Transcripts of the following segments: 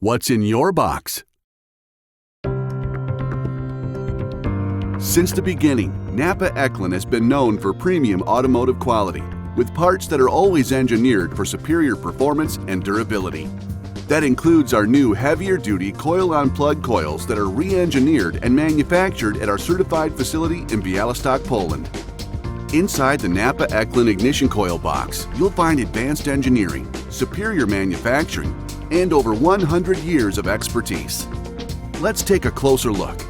What's in your box? Since the beginning, NAPA Echlin has been known for premium automotive quality, with parts that are always engineered for superior performance and durability. That includes our new heavier-duty coil-on-plug coils that are re-engineered and manufactured at our certified facility in Białystok, Poland. Inside the NAPA Echlin ignition coil box, you'll find advanced engineering, superior manufacturing, and over 100 years of expertise. Let's take a closer look.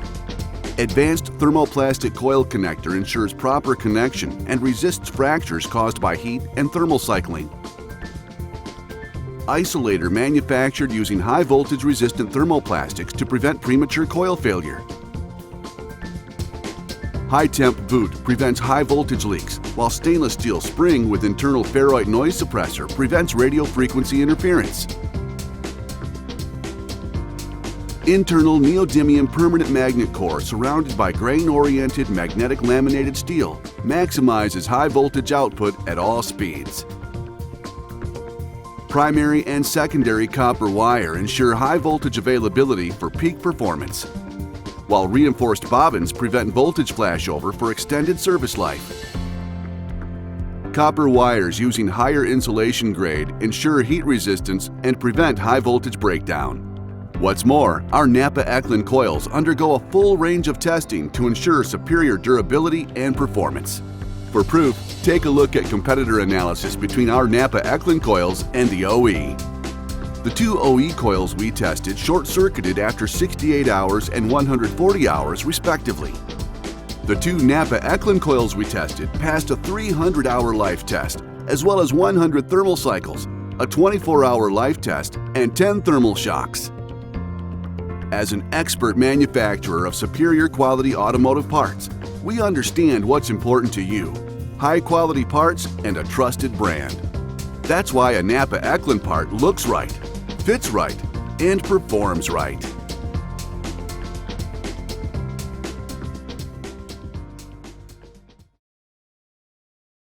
Advanced thermoplastic coil connector ensures proper connection and resists fractures caused by heat and thermal cycling. Isolator manufactured using high-voltage resistant thermoplastics to prevent premature coil failure. High-temp boot prevents high-voltage leaks, while stainless steel spring with internal ferrite noise suppressor prevents radio frequency interference. Internal neodymium permanent magnet core surrounded by grain-oriented magnetic laminated steel maximizes high-voltage output at all speeds. Primary and secondary copper wire ensure high-voltage availability for peak performance, while reinforced bobbins prevent voltage flashover for extended service life. Copper wires using higher insulation grade ensure heat resistance and prevent high-voltage breakdown. What's more, our NAPA Echlin coils undergo a full range of testing to ensure superior durability and performance. For proof, take a look at competitor analysis between our NAPA Echlin coils and the OE. The two OE coils we tested short-circuited after 68 hours and 140 hours respectively. The two NAPA Echlin coils we tested passed a 300-hour life test, as well as 100 thermal cycles, a 24-hour life test, and 10 thermal shocks. As an expert manufacturer of superior quality automotive parts, we understand what's important to you: high-quality parts and a trusted brand. That's why a NAPA Echlin part looks right, fits right, and performs right.